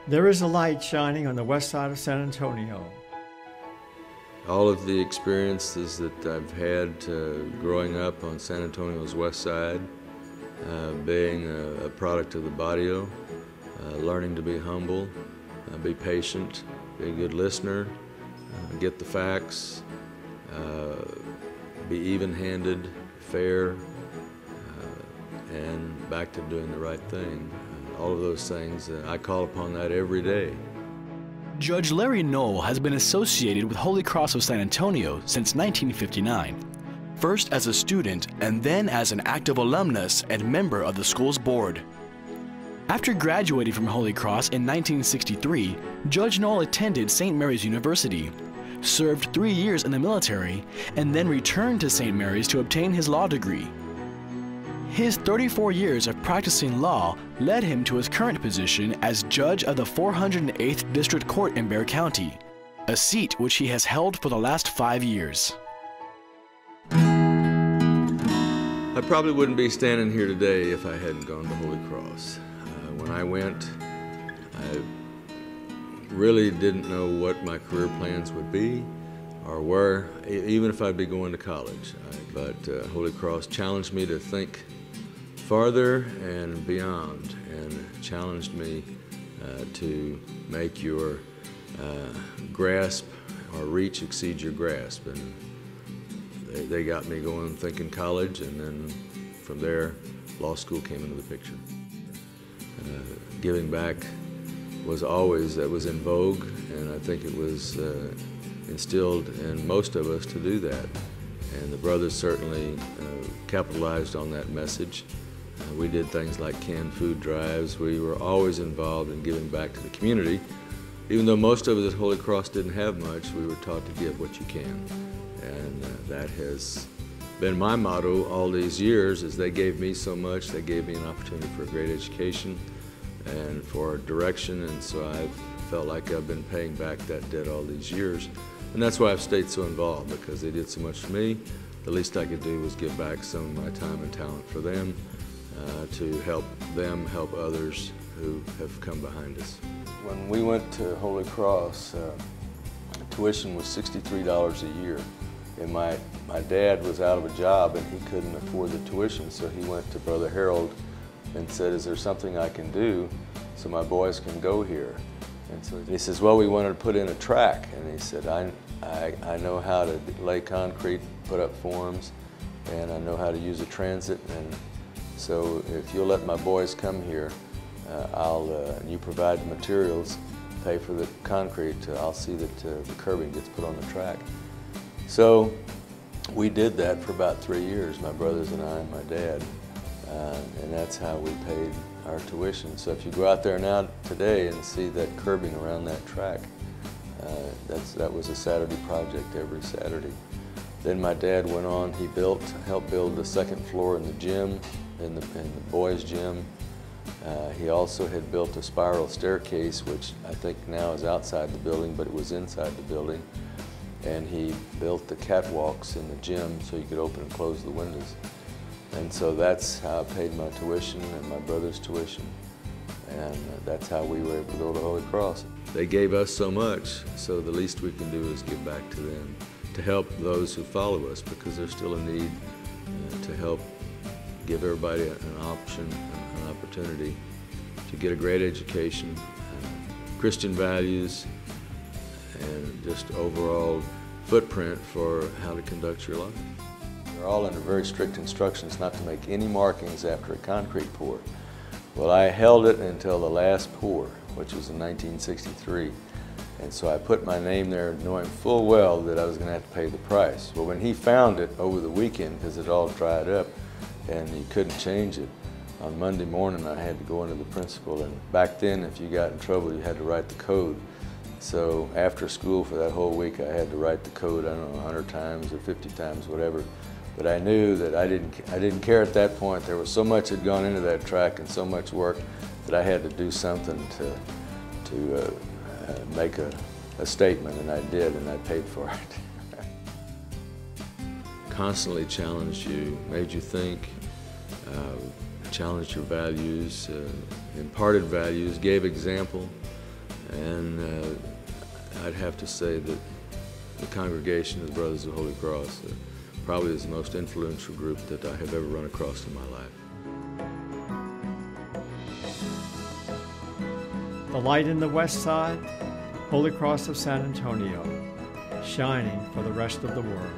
There is a light shining on the west side of San Antonio. All of the experiences that I've had growing up on San Antonio's west side, being a product of the barrio, learning to be humble, be patient, be a good listener, get the facts, be even-handed, fair, and back to doing the right thing. All of those things, I call upon that every day. Judge Larry Noll has been associated with Holy Cross of San Antonio since 1959, first as a student and then as an active alumnus and member of the school's board. After graduating from Holy Cross in 1963, Judge Noll attended St. Mary's University, served 3 years in the military, and then returned to St. Mary's to obtain his law degree. His 34 years of practicing law led him to his current position as judge of the 408th District Court in Bexar County, a seat which he has held for the last 5 years. I probably wouldn't be standing here today if I hadn't gone to Holy Cross. When I went, I really didn't know what my career plans would be or where, even if I'd be going to college. But Holy Cross challenged me to think farther and beyond, and challenged me to make your grasp or reach exceed your grasp. And they got me going thinking college, and then from there, law school came into the picture. Giving back was always, that was in vogue, and I think it was instilled in most of us to do that. And the brothers certainly capitalized on that message. We did things like canned food drives. We were always involved in giving back to the community. Even though most of us at Holy Cross didn't have much, we were taught to give what you can. And that has been my motto all these years, is they gave me so much, they gave me an opportunity for a great education and for direction, and so I've felt like I've been paying back that debt all these years. And that's why I've stayed so involved, because they did so much for me. The least I could do was give back some of my time and talent for them, to help them help others who have come behind us. When we went to Holy Cross, tuition was $63 a year. And my dad was out of a job and he couldn't afford the tuition, so he went to Brother Harold and said, "Is there something I can do so my boys can go here?" And so he says, "Well, we wanted to put in a track." And he said, I know how to lay concrete, put up forms, and I know how to use a transit, and so if you'll let my boys come here, and you provide the materials, pay for the concrete, I'll see that the curbing gets put on the track. So we did that for about 3 years, my brothers and I and my dad, and that's how we paid our tuition. So if you go out there now today and see that curbing around that track, that was a Saturday project every Saturday. Then my dad went on, he helped build the second floor in the gym, in the boys' gym. He also had built a spiral staircase, which I think now is outside the building, but it was inside the building. And he built the catwalks in the gym so you could open and close the windows. And so that's how I paid my tuition and my brother's tuition. And that's how we were able to go to Holy Cross. They gave us so much, so the least we can do is give back to them, to help those who follow us, because there's still a need to help give everybody an option, an opportunity to get a great education, Christian values, and just overall footprint for how to conduct your life. They're all under very strict instructions not to make any markings after a concrete pour. Well, I held it until the last pour, which was in 1963. And so I put my name there knowing full well that I was going to have to pay the price. Well, when he found it over the weekend, because it all dried up and he couldn't change it, on Monday morning I had to go into the principal, and back then if you got in trouble you had to write the code. So after school for that whole week I had to write the code, I don't know, 100 times or 50 times, whatever. But I knew that I didn't care at that point. There was so much had gone into that track and so much work that I had to do something to make a statement, and I did, and I paid for it. Constantly challenged you, made you think, challenged your values, imparted values, gave example, and I'd have to say that the congregation of the Brothers of the Holy Cross probably is the most influential group that I have ever run across in my life. The light in the west side, Holy Cross of San Antonio, shining for the rest of the world.